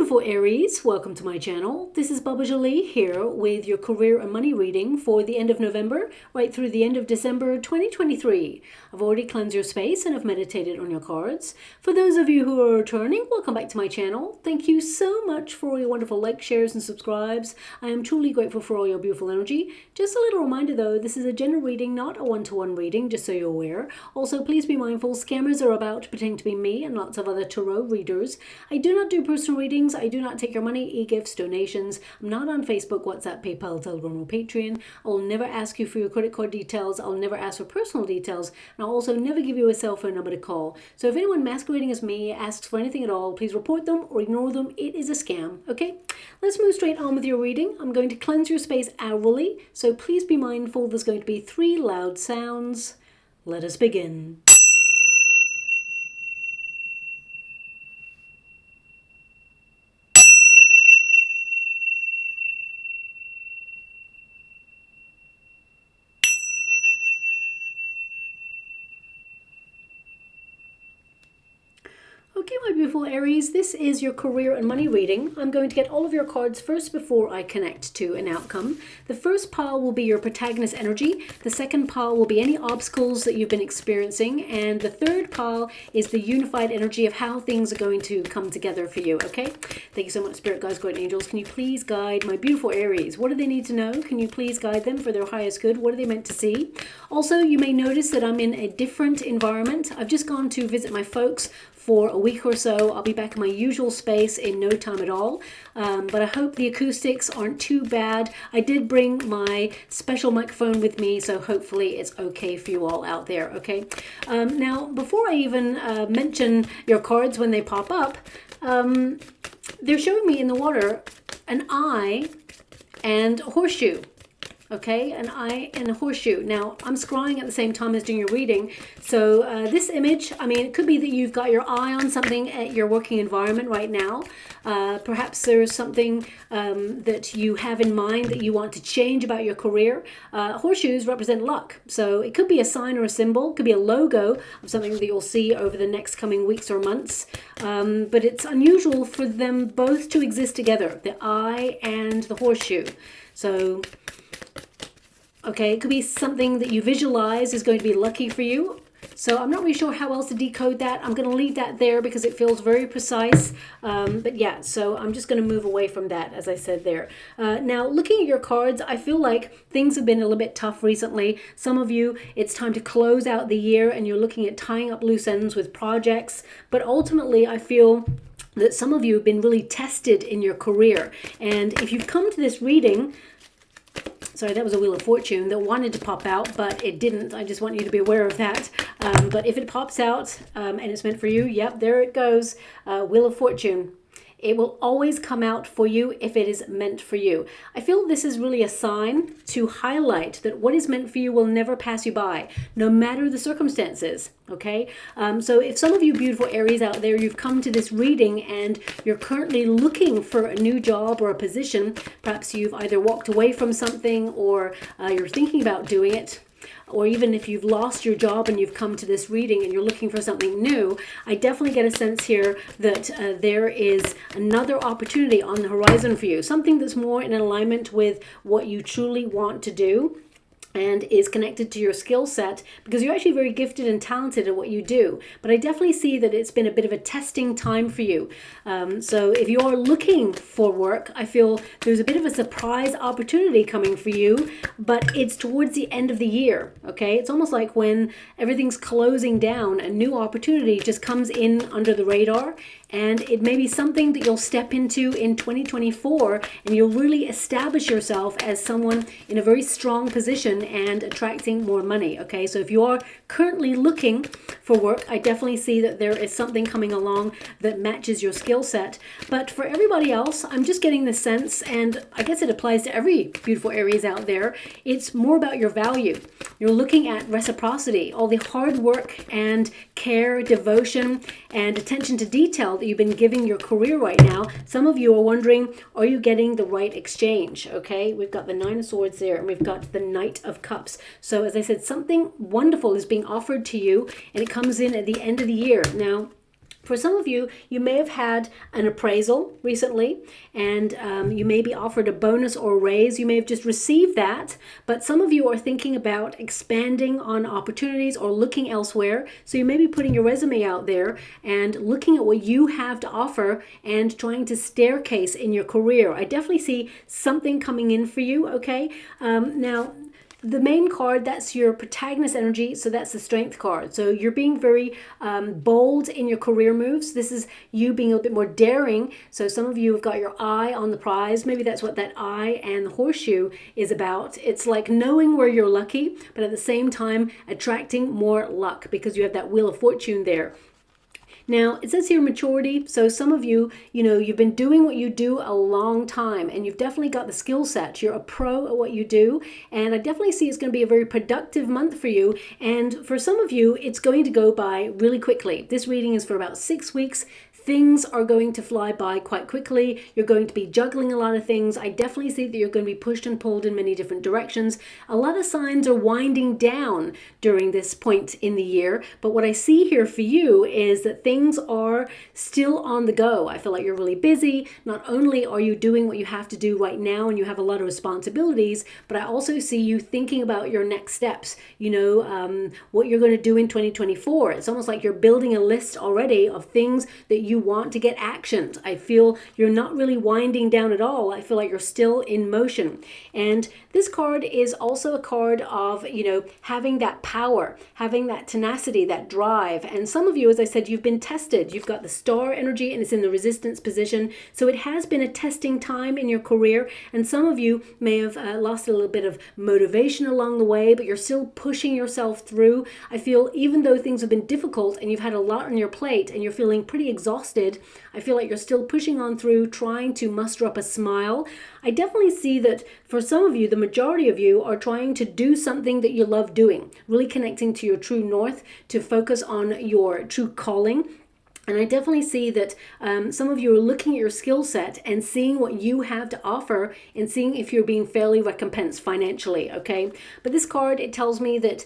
beautiful Aries, welcome to my channel. This is Baba Jolie here with your career and money reading for the end of November right through the end of December 2023. I've already cleansed your space and I've meditated on your cards. For those of you who are returning, welcome back to my channel. Thank you so much for all your wonderful likes, shares and subscribes. I am truly grateful for all your beautiful energy. Just a little reminder though, this is a general reading, not a one-to-one reading, just so you're aware. Also, please be mindful, scammers are about to pretend to be me and lots of other tarot readers. I do not do personal readings. I do not take your money, e-gifts, donations. I'm not on Facebook, WhatsApp, PayPal, Telegram, or Patreon. I'll never ask you for your credit card details. I'll never ask for personal details. And I'll also never give you a cell phone number to call. So if anyone masquerading as me asks for anything at all, please report them or ignore them. It is a scam, okay? Let's move straight on with your reading. I'm going to cleanse your space hourly, so please be mindful there's going to be 3 loud sounds. Let us begin. Okay, my beautiful Aries, this is your career and money reading. I'm going to get all of your cards first before I connect to an outcome. The first pile will be your protagonist energy. The second pile will be any obstacles that you've been experiencing. And the third pile is the unified energy of how things are going to come together for you, okay? Thank you so much, Spirit Guides, Guardian Angels. Can you please guide my beautiful Aries? What do they need to know? Can you please guide them for their highest good? What are they meant to see? Also, you may notice that I'm in a different environment. I've just gone to visit my folks for a week or so. I'll be back in my usual space in no time at all. But I hope the acoustics aren't too bad. I did bring my special microphone with me, so hopefully it's okay for you all out there, okay? Now, before I even mention your cards when they pop up, they're showing me in the water an eye and a horseshoe. Okay, an eye and a horseshoe. Now, I'm scrying at the same time as doing your reading. So this image, I mean, it could be that you've got your eye on something at your working environment right now. Perhaps there's something that you have in mind that you want to change about your career. Horseshoes represent luck. So it could be a sign or a symbol. It could be a logo of something that you'll see over the next coming weeks or months. But it's unusual for them both to exist together, the eye and the horseshoe. So okay, it could be something that you visualize is going to be lucky for you. So I'm not really sure how else to decode that. I'm going to leave that there because it feels very precise. But yeah, so I'm just going to move away from that, as I said there. Now, looking at your cards, I feel like things have been a little bit tough recently. Some of you, it's time to close out the year and you're looking at tying up loose ends with projects. But ultimately, I feel that some of you have been really tested in your career. And if you've come to this reading, sorry, that was a Wheel of Fortune that wanted to pop out, but it didn't. I just want you to be aware of that. But if it pops out and it's meant for you, yep, there it goes. Wheel of Fortune. It will always come out for you if it is meant for you. I feel this is really a sign to highlight that what is meant for you will never pass you by, no matter the circumstances, okay? So if some of you beautiful Aries out there, you've come to this reading and you're currently looking for a new job or a position, perhaps you've either walked away from something or you're thinking about doing it, or even if you've lost your job and you've come to this reading and you're looking for something new, I definitely get a sense here that there is another opportunity on the horizon for you, something that's more in alignment with what you truly want to do and is connected to your skill set, because you're actually very gifted and talented at what you do. But I definitely see that it's been a bit of a testing time for you. So if you're looking for work, I feel there's a bit of a surprise opportunity coming for you, but it's towards the end of the year, okay? It's almost like when everything's closing down, a new opportunity just comes in under the radar, and it may be something that you'll step into in 2024, and you'll really establish yourself as someone in a very strong position and attracting more money, okay? So if you are currently looking for work, I definitely see that there is something coming along that matches your skill set. But for everybody else, I'm just getting the sense, and I guess it applies to every beautiful Aries out there, it's more about your value. You're looking at reciprocity, all the hard work and care, devotion, and attention to detail that you've been giving your career right now. Some of you are wondering, are you getting the right exchange? Okay, we've got the 9 of Swords there, and we've got the Knight of Cups. So as I said, something wonderful is being offered to you, and it comes in at the end of the year. Now, For some of you, you may have had an appraisal recently, and you may be offered a bonus or a raise. You may have just received that, but some of you are thinking about expanding on opportunities or looking elsewhere. So you may be putting your resume out there and looking at what you have to offer and trying to staircase in your career. I definitely see something coming in for you, okay? Now, the main card, that's your protagonist energy, so that's the strength card. So you're being very bold in your career moves. This is you being a little bit more daring. So some of you have got your eye on the prize. Maybe that's what that eye and the horseshoe is about. It's like knowing where you're lucky, but at the same time attracting more luck because you have that wheel of fortune there. Now, it says here maturity. So some of you, you've been doing what you do a long time and you've definitely got the skill set. You're a pro at what you do. And I definitely see it's going to be a very productive month for you. And for some of you, it's going to go by really quickly. This reading is for about 6 weeks. Things are going to fly by quite quickly. You're going to be juggling a lot of things. I definitely see that you're going to be pushed and pulled in many different directions. A lot of signs are winding down during this point in the year. But what I see here for you is that things are still on the go. I feel like you're really busy. Not only are you doing what you have to do right now and you have a lot of responsibilities, but I also see you thinking about your next steps, what you're going to do in 2024. It's almost like you're building a list already of things that you want to get actioned. I feel you're not really winding down at all. I feel like you're still in motion. And this card is also a card of, having that power, having that tenacity, that drive. And some of you, as I said, you've been tested. You've got the star energy and it's in the resistance position. So it has been a testing time in your career. And some of you may have lost a little bit of motivation along the way, but you're still pushing yourself through. I feel even though things have been difficult and you've had a lot on your plate and you're feeling pretty exhausted, I feel like you're still pushing on through, trying to muster up a smile. I definitely see that for some of you, the majority of you are trying to do something that you love doing, really connecting to your true north, to focus on your true calling. And I definitely see that some of you are looking at your skill set and seeing what you have to offer and seeing if you're being fairly recompensed financially, okay? But this card, it tells me that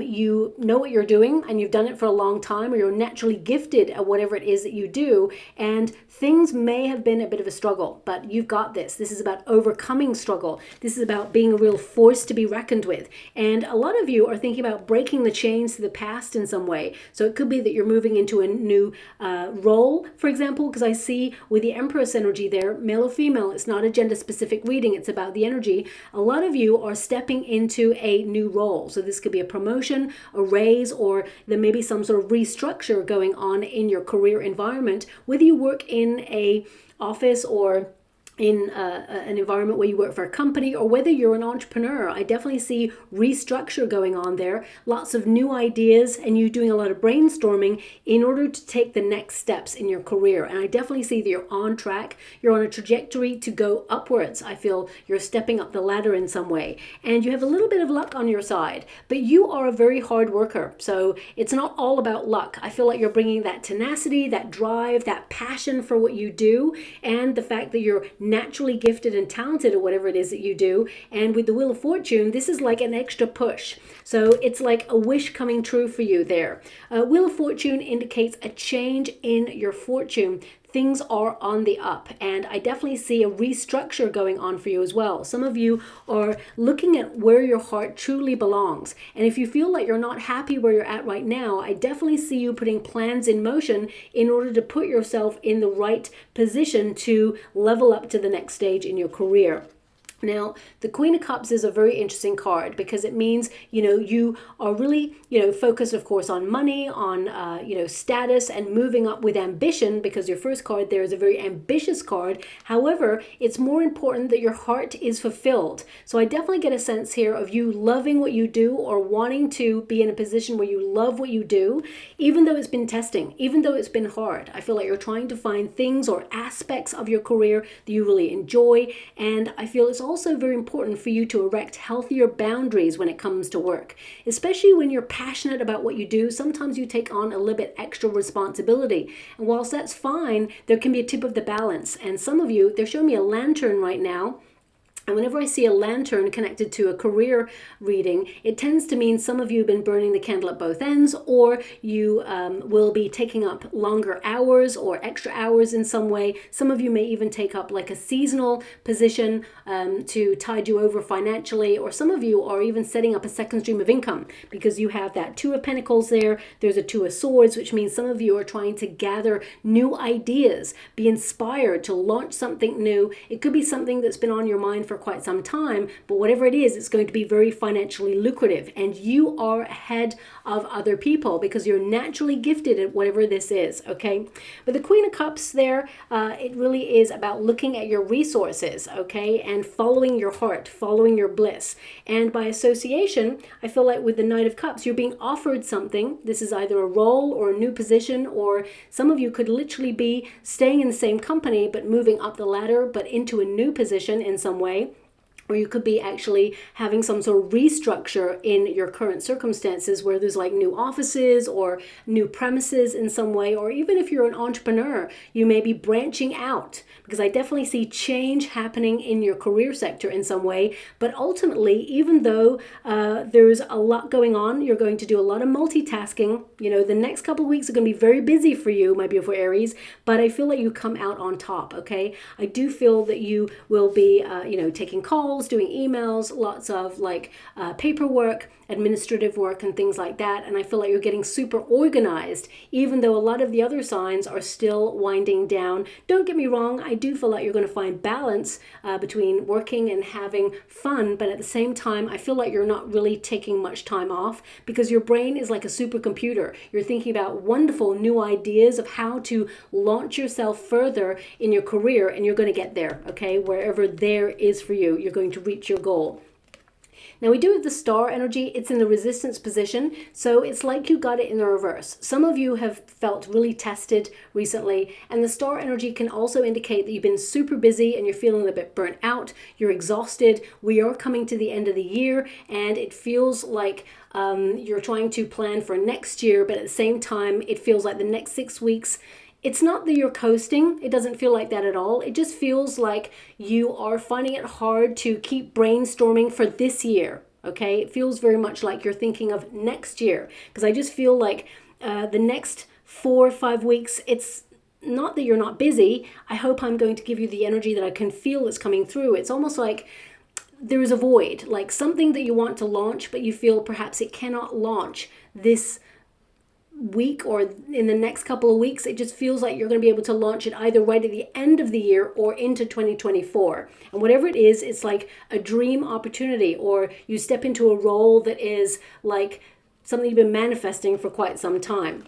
you know what you're doing and you've done it for a long time, or you're naturally gifted at whatever it is that you do. And things may have been a bit of a struggle, but you've got this. This is about overcoming struggle. This is about being a real force to be reckoned with. And a lot of you are thinking about breaking the chains to the past in some way. So it could be that you're moving into a new role, for example, because I see with the Empress energy there, male or female, it's not a gender specific reading, it's about the energy. A lot of you are stepping into a new role. So this could be a promotion, a raise, or there may be some sort of restructure going on in your career environment, whether you work in a office or in an environment where you work for a company, or whether you're an entrepreneur. I definitely see restructure going on there, lots of new ideas, and you doing a lot of brainstorming in order to take the next steps in your career. And I definitely see that you're on track. You're on a trajectory to go upwards. I feel you're stepping up the ladder in some way, and you have a little bit of luck on your side, but you are a very hard worker. So it's not all about luck. I feel like you're bringing that tenacity, that drive, that passion for what you do, and the fact that you're naturally gifted and talented at whatever it is that you do. And with the Wheel of Fortune, this is like an extra push. So it's like a wish coming true for you there. Wheel of Fortune indicates a change in your fortune. Things are on the up, and I definitely see a restructure going on for you as well. Some of you are looking at where your heart truly belongs, and if you feel like you're not happy where you're at right now, I definitely see you putting plans in motion in order to put yourself in the right position to level up to the next stage in your career. Now, the Queen of Cups is a very interesting card because it means, you are really, focused, of course, on money, on, status and moving up with ambition, because your first card there is a very ambitious card. However, it's more important that your heart is fulfilled. So I definitely get a sense here of you loving what you do, or wanting to be in a position where you love what you do, even though it's been testing, even though it's been hard. I feel like you're trying to find things or aspects of your career that you really enjoy. And I feel it's also very important for you to erect healthier boundaries when it comes to work, especially when you're passionate about what you do. Sometimes you take on a little bit extra responsibility, and whilst that's fine, there can be a tip of the balance. And some of you, they're showing me a lantern right now, And whenever I see a lantern connected to a career reading, it tends to mean some of you have been burning the candle at both ends, or you will be taking up longer hours or extra hours in some way. Some of you may even take up like a seasonal position to tide you over financially, or some of you are even setting up a second stream of income because you have that Two of Pentacles there. There's a Two of Swords, which means some of you are trying to gather new ideas, be inspired to launch something new. It could be something that's been on your mind for quite some time, but whatever it is, it's going to be very financially lucrative, and you are ahead of other people because you're naturally gifted at whatever this is, okay? But the Queen of Cups there, it really is about looking at your resources, okay, and following your heart, following your bliss. And by association, I feel like with the Knight of Cups, you're being offered something. This is either a role or a new position, or some of you could literally be staying in the same company but moving up the ladder but into a new position in some way. Or you could be actually having some sort of restructure in your current circumstances where there's like new offices or new premises in some way. Or even if you're an entrepreneur, you may be branching out, because I definitely see change happening in your career sector in some way. But ultimately, even though there's a lot going on, you're going to do a lot of multitasking. You know, the next couple of weeks are going to be very busy for you, my beautiful Aries, but I feel like you come out on top, okay? I do feel that you will be, taking calls, doing emails, lots of like paperwork, administrative work and things like that. And I feel like you're getting super organized, even though a lot of the other signs are still winding down. Don't get me wrong, I do feel like you're going to find balance between working and having fun, but at the same time, I feel like you're not really taking much time off because your brain is like a supercomputer. You're thinking about wonderful new ideas of how to launch yourself further in your career, and you're going to get there, okay? Wherever there is for you, you're going to reach your goal. Now we do have the star energy. It's in the resistance position, so it's like you got it in the reverse. Some of you have felt really tested recently, and the star energy can also indicate that you've been super busy and you're feeling a bit burnt out, you're exhausted. We are coming to the end of the year, and it feels like you're trying to plan for next year, but at the same time, it feels like the next 6 weeks, it's not that you're coasting. It doesn't feel like that at all. It just feels like you are finding it hard to keep brainstorming for this year, okay? It feels very much like you're thinking of next year, because I just feel like the next 4 or 5 weeks, it's not that you're not busy. I hope I'm going to give you the energy that I can feel that's coming through. It's almost like there is a void, like something that you want to launch, but you feel perhaps it cannot launch this week or in the next couple of weeks. It just feels like you're going to be able to launch it either right at the end of the year or into 2024. And whatever it is, it's like a dream opportunity, or you step into a role that is like something you've been manifesting for quite some time.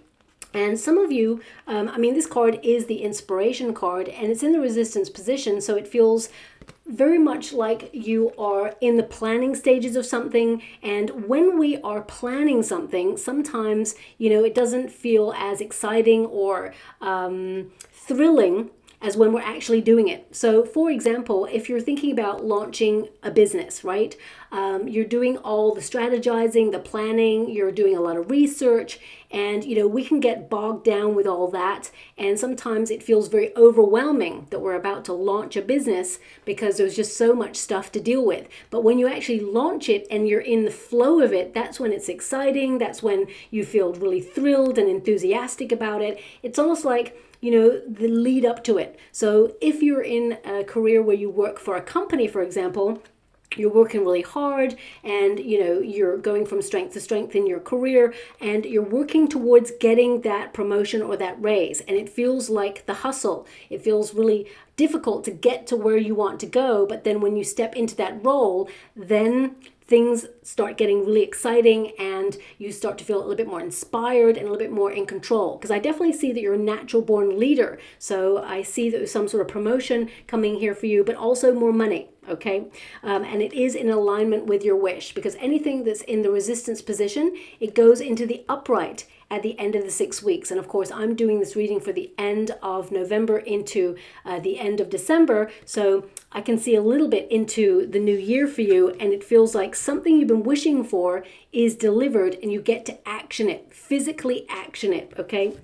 And some of you, this card is the inspiration card, and it's in the resistance position, so it feels very much like you are in the planning stages of something. And when we are planning something, sometimes, it doesn't feel as exciting or thrilling as when we're actually doing it. So for example, if you're thinking about launching a business, right? You're doing all the strategizing, the planning, you're doing a lot of research, and we can get bogged down with all that. And sometimes it feels very overwhelming that we're about to launch a business because there's just so much stuff to deal with. But when you actually launch it and you're in the flow of it, that's when it's exciting. That's when you feel really thrilled and enthusiastic about it. It's almost like the lead up to it. So if you're in a career where you work for a company, for example, you're working really hard and you're going from strength to strength in your career, and you're working towards getting that promotion or that raise, and it feels like the hustle. It feels really difficult to get to where you want to go, but then when you step into that role, then things start getting really exciting and you start to feel a little bit more inspired and a little bit more in control. Because I definitely see that you're a natural born leader. So I see that there's some sort of promotion coming here for you, but also more money. Okay. And it is in alignment with your wish, because anything that's in the resistance position, it goes into the upright at the end of the 6 weeks. And of course, I'm doing this reading for the end of November into the end of December. So I can see a little bit into the new year for you, and it feels like something you've been wishing for is delivered and you get to action it, physically action it, okay?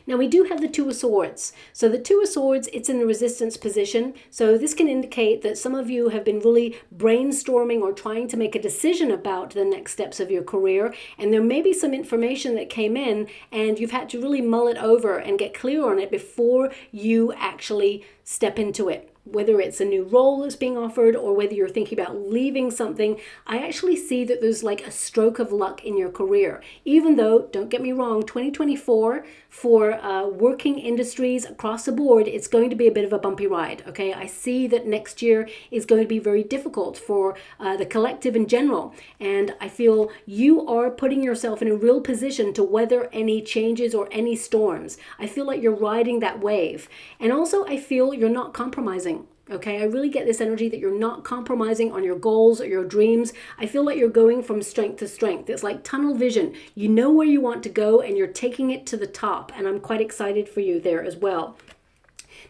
Now we do have the Two of Swords. So the Two of Swords, it's in the resistance position. So this can indicate that some of you have been really brainstorming or trying to make a decision about the next steps of your career. And there may be some information that came in and you've had to really mull it over and get clear on it before you actually step into it. Whether it's a new role that's being offered or whether you're thinking about leaving something, I actually see that there's like a stroke of luck in your career. Even though, don't get me wrong, 2024 for working industries across the board, it's going to be a bit of a bumpy ride, okay? I see that next year is going to be very difficult for the collective in general. And I feel you are putting yourself in a real position to weather any changes or any storms. I feel like you're riding that wave. And also I feel you're not compromising. Okay, I really get this energy that you're not compromising on your goals or your dreams. I feel like you're going from strength to strength. It's like tunnel vision. You know where you want to go and you're taking it to the top. And I'm quite excited for you there as well.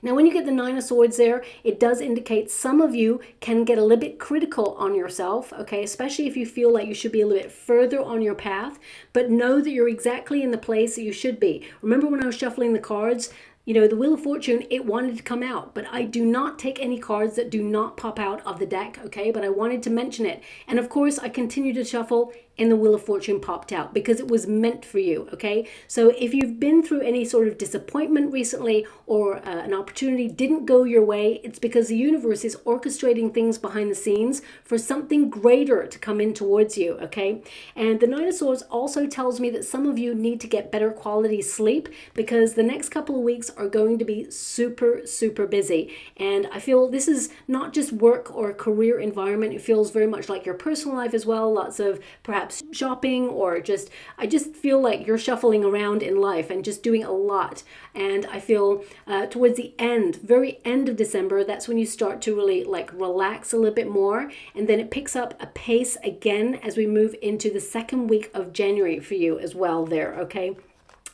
Now, when you get the Nine of Swords there, it does indicate some of you can get a little bit critical on yourself, okay? Especially if you feel like you should be a little bit further on your path, but know that you're exactly in the place that you should be. Remember when I was shuffling the cards? You know, the Wheel of Fortune, it wanted to come out, but I do not take any cards that do not pop out of the deck, okay? But I wanted to mention it. And of course, I continue to shuffle and the Wheel of Fortune popped out because it was meant for you, okay? So if you've been through any sort of disappointment recently or an opportunity didn't go your way, it's because the universe is orchestrating things behind the scenes for something greater to come in towards you, okay? And the Nine of Swords also tells me that some of you need to get better quality sleep because the next couple of weeks are going to be super, super busy. And I feel this is not just work or career environment. It feels very much like your personal life as well. Lots of perhaps shopping or I just feel like you're shuffling around in life and just doing a lot. And I feel towards the end, very end of December, that's when you start to really like relax a little bit more. And then it picks up a pace again as we move into the second week of January for you as well there, okay?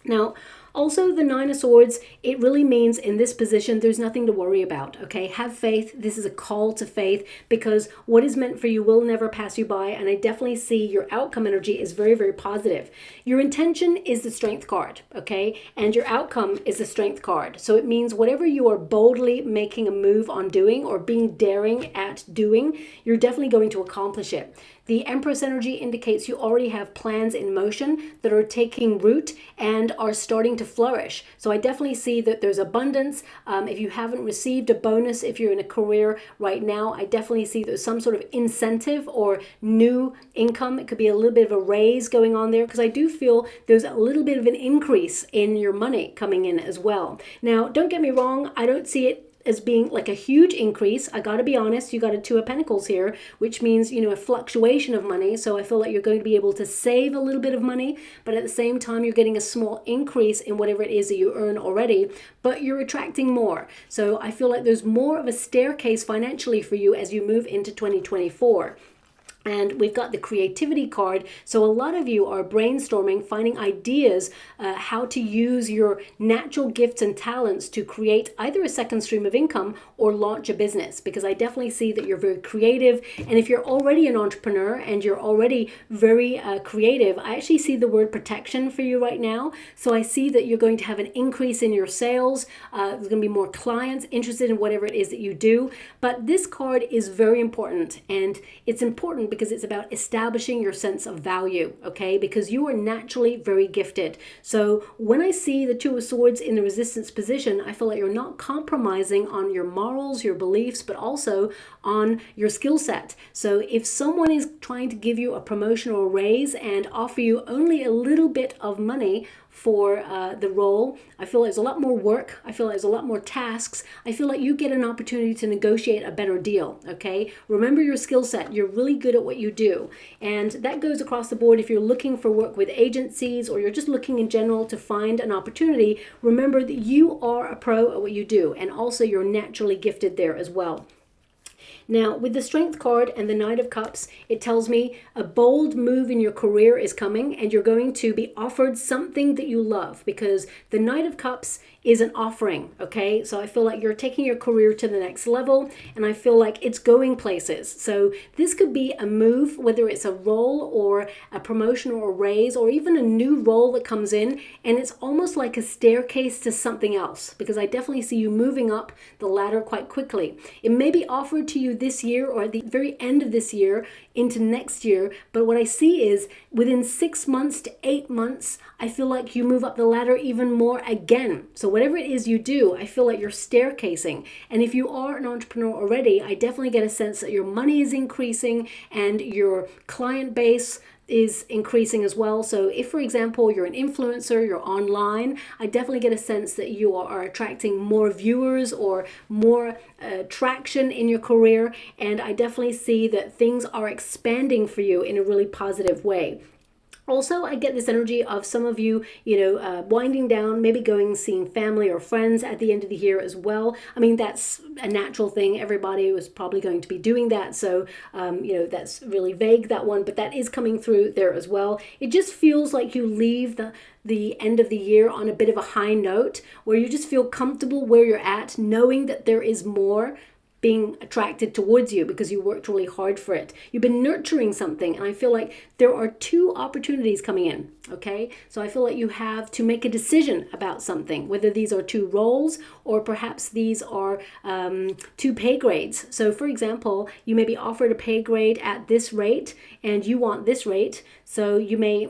Now, also, the Nine of Swords, it really means in this position, there's nothing to worry about, okay? Have faith. This is a call to faith because what is meant for you will never pass you by. And I definitely see your outcome energy is very, very positive. Your intention is the Strength card, okay? And your outcome is the Strength card. So it means whatever you are boldly making a move on doing or being daring at doing, you're definitely going to accomplish it. The Empress energy indicates you already have plans in motion that are taking root and are starting to flourish. So I definitely see that there's abundance. If you haven't received a bonus, if you're in a career right now, I definitely see there's some sort of incentive or new income. It could be a little bit of a raise going on there because I do feel there's a little bit of an increase in your money coming in as well. Now, don't get me wrong. I don't see it as being like a huge increase. I got to be honest, you got a Two of Pentacles here, which means, you know, a fluctuation of money. So I feel like you're going to be able to save a little bit of money, but at the same time, you're getting a small increase in whatever it is that you earn already, but you're attracting more. So I feel like there's more of a staircase financially for you as you move into 2024. And we've got the creativity card. So a lot of you are brainstorming, finding ideas, how to use your natural gifts and talents to create either a second stream of income or launch a business. Because I definitely see that you're very creative. And if you're already an entrepreneur and you're already very creative, I actually see the word protection for you right now. So I see that you're going to have an increase in your sales. There's going to be more clients interested in whatever it is that you do. But this card is very important. And it's important because it's about establishing your sense of value, okay? Because you are naturally very gifted. So when I see the Two of Swords in the resistance position, I feel like you're not compromising on your morals, your beliefs, but also on your skill set. So if someone is trying to give you a promotion or a raise and offer you only a little bit of money for the role, I feel like there's a lot more work. I feel like there's a lot more tasks. I feel like you get an opportunity to negotiate a better deal, okay? Remember your skill set. You're really good at what you do. And that goes across the board. If you're looking for work with agencies or you're just looking in general to find an opportunity, remember that you are a pro at what you do. And also you're naturally gifted there as well. Now, with the Strength card and the Knight of Cups, it tells me a bold move in your career is coming and you're going to be offered something that you love, because the Knight of Cups is an offering, okay? So I feel like you're taking your career to the next level, and I feel like it's going places. So this could be a move, whether it's a role or a promotion or a raise or even a new role that comes in, and it's almost like a staircase to something else, because I definitely see you moving up the ladder quite quickly. It may be offered to you this year or at the very end of this year into next year, but what I see is within 6 months to 8 months, I feel like you move up the ladder even more again. So whatever it is you do, I feel like you're staircasing. And if you are an entrepreneur already, I definitely get a sense that your money is increasing and your client base is increasing as well. So if, for example, you're an influencer, you're online, I definitely get a sense that you are attracting more viewers or more traction in your career. And I definitely see that things are expanding for you in a really positive way. Also, I get this energy of some of you, winding down, maybe going seeing family or friends at the end of the year as well. I mean, that's a natural thing. Everybody was probably going to be doing that. So, that's really vague, that one, but that is coming through there as well. It just feels like you leave the end of the year on a bit of a high note where you just feel comfortable where you're at, knowing that there is more being attracted towards you because you worked really hard for it. You've been nurturing something, and I feel like there are 2 opportunities coming in, okay? So I feel like you have to make a decision about something, whether these are 2 roles or perhaps these are 2 pay grades. So for example, you may be offered a pay grade at this rate and you want this rate, so you may,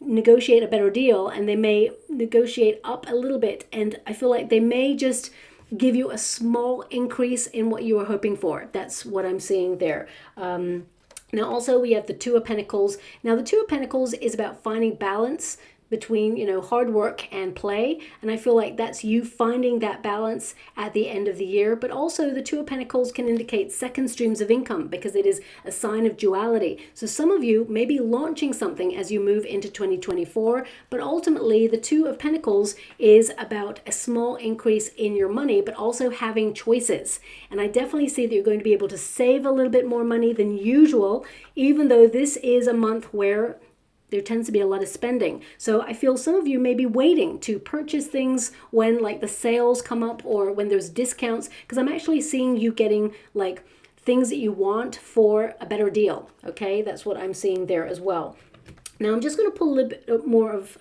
negotiate a better deal, and they may negotiate up a little bit, and I feel like they may just give you a small increase in what you were hoping for. That's what I'm seeing there. Now also we have the Two of Pentacles. Now the Two of Pentacles is about finding balance between, hard work and play. And I feel like that's you finding that balance at the end of the year. But also the Two of Pentacles can indicate second streams of income because it is a sign of duality. So some of you may be launching something as you move into 2024, but ultimately the Two of Pentacles is about a small increase in your money, but also having choices. And I definitely see that you're going to be able to save a little bit more money than usual, even though this is a month where there tends to be a lot of spending. So I feel some of you may be waiting to purchase things when like the sales come up or when there's discounts, because I'm actually seeing you getting like things that you want for a better deal. Okay, that's what I'm seeing there as well. Now I'm just going to pull a little bit more of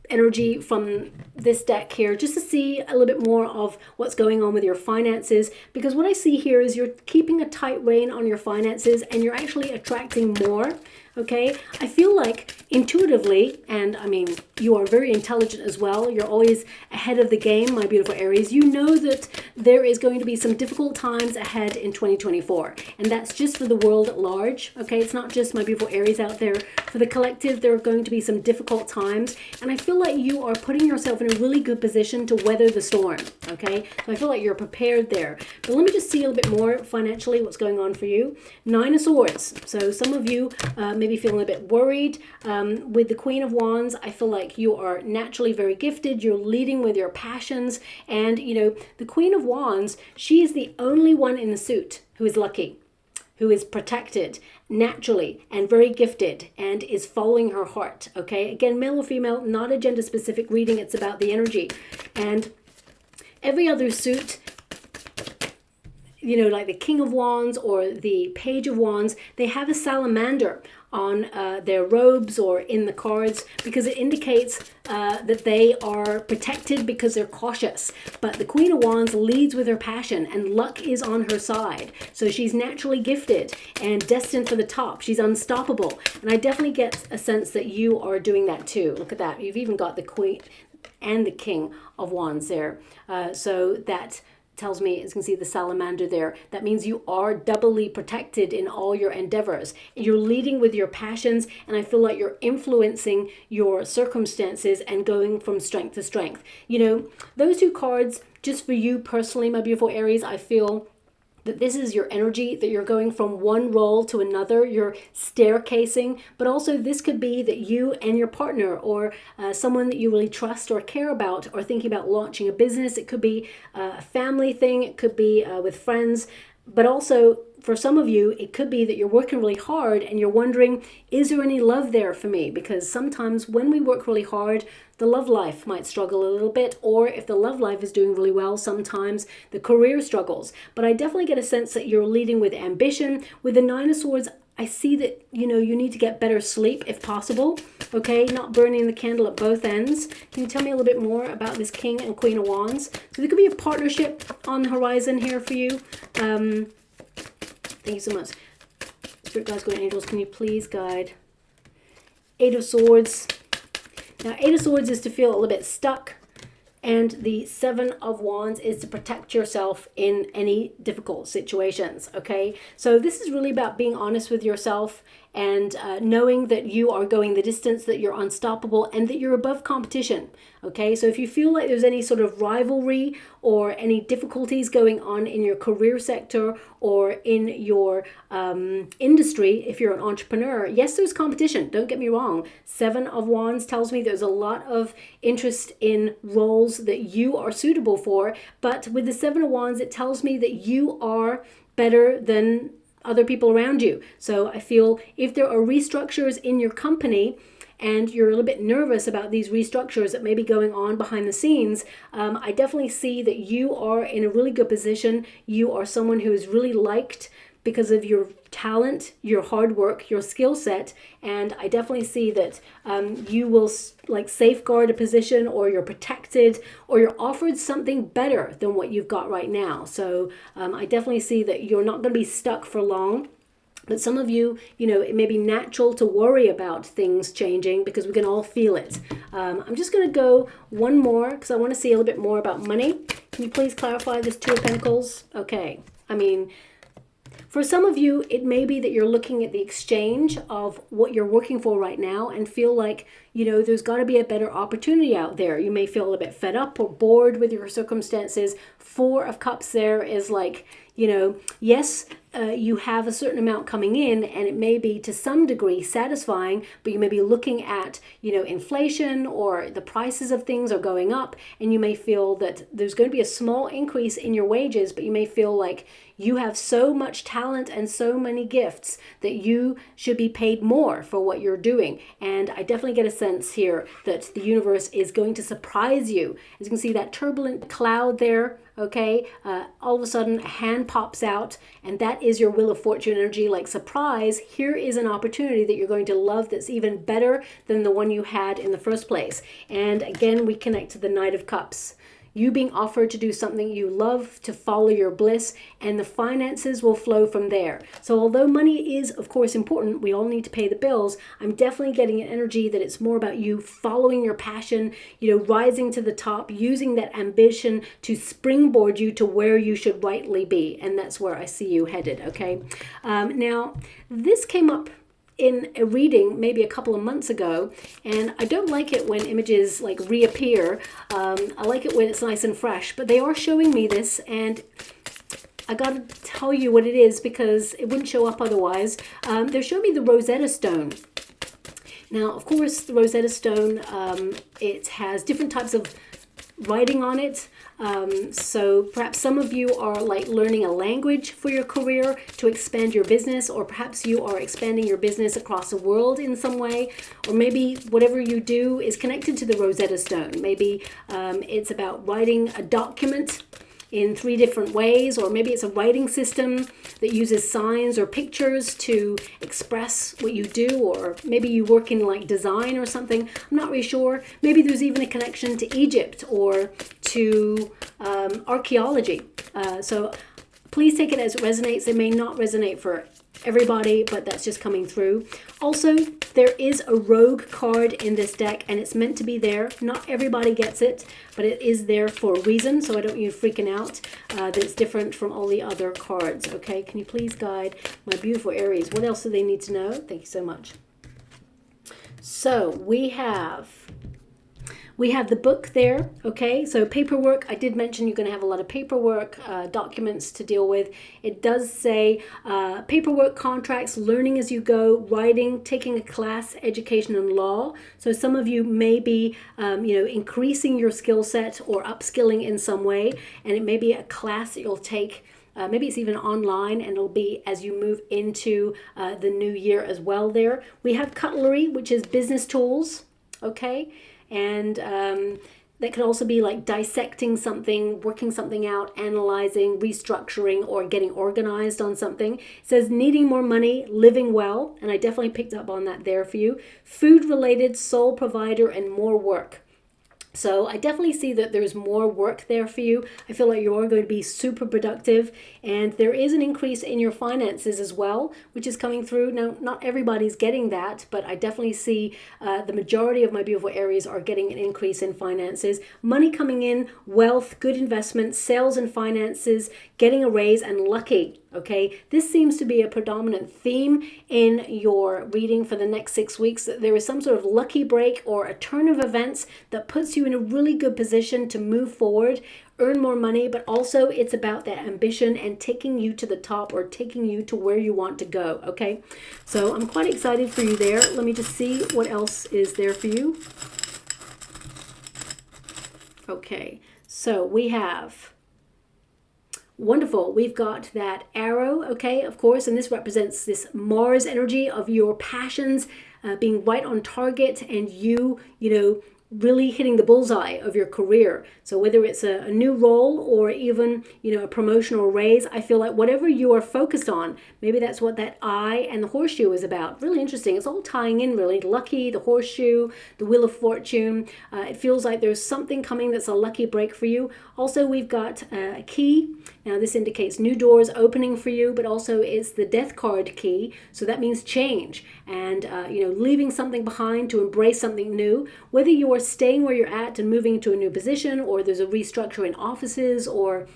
energy from this deck here just to see a little bit more of what's going on with your finances, because what I see here is you're keeping a tight rein on your finances and you're actually attracting more. Okay, I feel like intuitively, and I mean, you are very intelligent as well. You're always ahead of the game, my beautiful Aries. You know that there is going to be some difficult times ahead in 2024. And that's just for the world at large. Okay, it's not just my beautiful Aries out there. For the collective, there are going to be some difficult times. And I feel like you are putting yourself in a really good position to weather the storm. Okay, so I feel like you're prepared there. But let me just see a little bit more financially what's going on for you. 9 of Swords. So some of you maybe feeling a bit worried. With the Queen of Wands, I feel like you are naturally very gifted. You're leading with your passions. And, the Queen of Wands, she is the only one in the suit who is lucky, who is protected naturally and very gifted and is following her heart. Okay, again, male or female, not a gender specific reading. It's about the energy. And every other suit, like the King of Wands or the Page of Wands, they have a salamander on their robes or in the cards because it indicates that they are protected because they're cautious. But the Queen of Wands leads with her passion and luck is on her side. So she's naturally gifted and destined for the top. She's unstoppable. And I definitely get a sense that you are doing that too. Look at that. You've even got the Queen and the King of Wands there. So that tells me, as you can see the salamander there, that means you are doubly protected in all your endeavors. You're leading with your passions, and I feel like you're influencing your circumstances and going from strength to strength. Those 2 cards, just for you personally, my beautiful Aries, I feel that this is your energy, that you're going from one role to another, you're staircasing, but also this could be that you and your partner or someone that you really trust or care about are thinking about launching a business. It could be a family thing, it could be with friends, But also, for some of you, it could be that you're working really hard and you're wondering, is there any love there for me? Because sometimes when we work really hard, the love life might struggle a little bit, or if the love life is doing really well, sometimes the career struggles. But I definitely get a sense that you're leading with ambition. With the Nine of Swords, I see that, you know, you need to get better sleep if possible, okay? Not burning the candle at both ends. Can you tell me a little bit more about this King and Queen of Wands? So there could be a partnership on the horizon here for you. Thank you so much. Spirit guides, guardian angels, can you please guide? Eight of Swords. Now, Eight of Swords is to feel a little bit stuck. And the Seven of Wands is to protect yourself in any difficult situations, okay? So this is really about being honest with yourself and knowing that you are going the distance, that you're unstoppable, and that you're above competition, okay? So if you feel like there's any sort of rivalry or any difficulties going on in your career sector or in your industry, if you're an entrepreneur, yes, there's competition, don't get me wrong. Seven of Wands tells me there's a lot of interest in roles that you are suitable for, but with the Seven of Wands, it tells me that you are better than other people around you. So I feel if there are restructures in your company and you're a little bit nervous about these restructures that may be going on behind the scenes, I definitely see that you are in a really good position. You are someone who is really liked because of your talent, your hard work, your skill set, and I definitely see that you will like safeguard a position, or you're protected, or you're offered something better than what you've got right now. So I definitely see that you're not going to be stuck for long. But some of you, you know, it may be natural to worry about things changing because we can all feel it. I'm just going to go one more because I want to see a little bit more about money. Can you please clarify this Two of Pentacles? Okay. I mean, for some of you, it may be that you're looking at the exchange of what you're working for right now and feel like, you know, there's got to be a better opportunity out there. You may feel a little bit fed up or bored with your circumstances. Four of Cups there is like, you know, yes, you have a certain amount coming in and it may be to some degree satisfying, but you may be looking at, you know, inflation or the prices of things are going up, and you may feel that there's going to be a small increase in your wages, but you may feel like you have so much talent and so many gifts that you should be paid more for what you're doing. And I definitely get a sense here that the universe is going to surprise you. As you can see, that turbulent cloud there, okay, all of a sudden a hand pops out, and that is your Wheel of Fortune energy, like surprise, here is an opportunity that you're going to love that's even better than the one you had in the first place. And again, we connect to the Knight of Cups. You being offered to do something you love, to follow your bliss, and the finances will flow from there. So although money is, of course, important, we all need to pay the bills, I'm definitely getting an energy that it's more about you following your passion, you know, rising to the top, using that ambition to springboard you to where you should rightly be. And that's where I see you headed, okay? Now, this came up in a reading maybe a couple of months ago, and I don't like it when images like reappear. I like it when it's nice and fresh, but they are showing me this, and I gotta tell you what it is because it wouldn't show up otherwise. They're showing me the Rosetta Stone. Now, of course, the Rosetta Stone, it has different types of writing on it. So perhaps some of you are like learning a language for your career to expand your business, or perhaps you are expanding your business across the world in some way, or maybe whatever you do is connected to the Rosetta Stone. Maybe it's about writing a document in 3 different ways, or maybe it's a writing system that uses signs or pictures to express what you do, or maybe you work in like design or something. I'm not really sure. Maybe there's even a connection to Egypt or to archaeology. So please take it as it resonates. It may not resonate for everybody, but that's just coming through. Also, there is a rogue card in this deck, and it's meant to be there. Not everybody gets it, but it is there for a reason, so I don't want you freaking out that it's different from all the other cards. Okay, can you please guide my beautiful Aries? What else do they need to know? Thank you so much. So we have the book there, okay? So paperwork, I did mention you're going to have a lot of paperwork, documents to deal with. It does say paperwork, contracts, learning as you go, writing, taking a class, education, and law. So some of you may be, increasing your skill set or upskilling in some way, and it may be a class that you'll take maybe it's even online, and it'll be as you move into the new year as well there. We have cutlery, which is business tools, okay? And that could also be like dissecting something, working something out, analyzing, restructuring, or getting organized on something. It says needing more money, living well, and I definitely picked up on that there for you. Food related, sole provider, and more work. So I definitely see that there's more work there for you. I feel like you're going to be super productive, and there is an increase in your finances as well, which is coming through. Now, not everybody's getting that, but I definitely see the majority of my beautiful Aries are getting an increase in finances. Money coming in, wealth, good investments, sales and finances, getting a raise, and lucky. Okay, this seems to be a predominant theme in your reading for the next 6 weeks. There is some sort of lucky break or a turn of events that puts you in a really good position to move forward, earn more money, but also it's about that ambition and taking you to the top, or taking you to where you want to go. Okay, so I'm quite excited for you there. Let me just see what else is there for you. Okay, so we have... wonderful. We've got that arrow, okay, of course, and this represents this Mars energy of your passions being right on target, and you know, really hitting the bullseye of your career. So whether it's a new role or even, you know, a promotion or raise, I feel like whatever you are focused on, maybe that's what that eye and the horseshoe is about. Really interesting. It's all tying in really. Lucky, the horseshoe, the wheel of fortune. It feels like there's something coming that's a lucky break for you. Also, we've got a key. Now this indicates new doors opening for you, but also it's the death card key. So that means change and, you know, leaving something behind to embrace something new. Whether you are staying where you're at and moving into a new position, or there's a restructure in offices or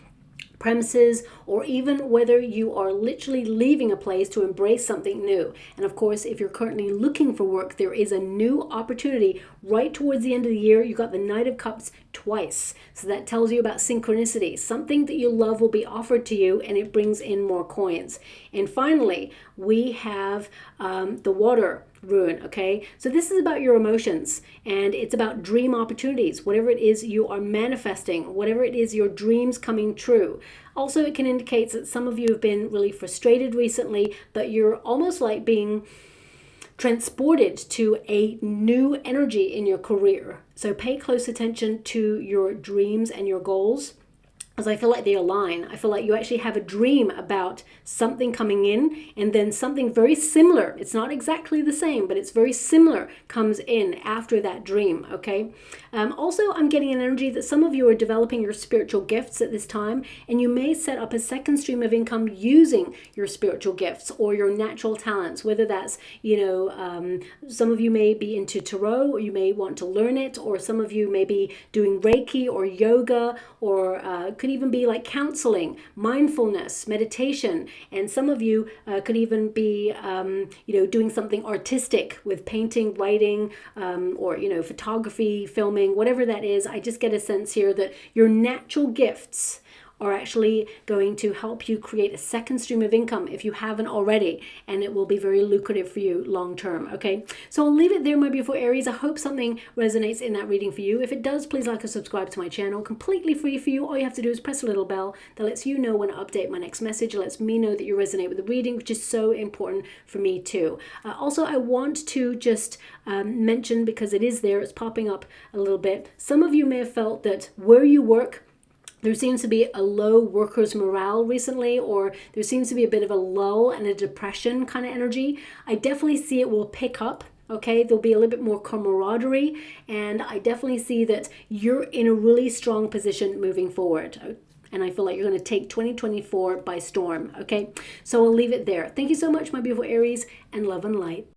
premises, or even whether you are literally leaving a place to embrace something new. And of course, if you're currently looking for work, there is a new opportunity right towards the end of the year. You got the Knight of Cups twice. So that tells you about synchronicity. Something that you love will be offered to you, and it brings in more coins. And finally, we have the water rune, okay? So this is about your emotions, and it's about dream opportunities, whatever it is you are manifesting, whatever it is your dreams coming true. Also, it can indicate that some of you have been really frustrated recently, but you're almost like being transported to a new energy in your career. So pay close attention to your dreams and your goals, as I feel like they align. I feel like you actually have a dream about something coming in, and then something very similar, it's not exactly the same, but it's very similar, comes in after that dream, okay? Also, I'm getting an energy that some of you are developing your spiritual gifts at this time, and you may set up a second stream of income using your spiritual gifts or your natural talents, whether that's, you know, some of you may be into tarot, or you may want to learn it, or some of you may be doing Reiki or yoga, or could even be like counseling, mindfulness, meditation, and some of you could even be, you know, doing something artistic with painting, writing, or, you know, photography, filming, whatever that is. I just get a sense here that your natural gifts are actually going to help you create a second stream of income if you haven't already, and it will be very lucrative for you long term. Okay, so I'll leave it there, my beautiful Aries. I hope something resonates in that reading for you. If it does, please like and subscribe to my channel, completely free for you. All you have to do is press a little bell that lets you know when I update my next message. It lets me know that you resonate with the reading, which is so important for me too. Also, I want to just mention, because it is there, it's popping up a little bit, some of you may have felt that where you work, there seems to be a low workers' morale recently, or there seems to be a bit of a lull and a depression kind of energy. I definitely see it will pick up. Okay, there'll be a little bit more camaraderie, and I definitely see that you're in a really strong position moving forward. And I feel like you're going to take 2024 by storm. Okay, so I'll leave it there. Thank you so much, my beautiful Aries, and love and light.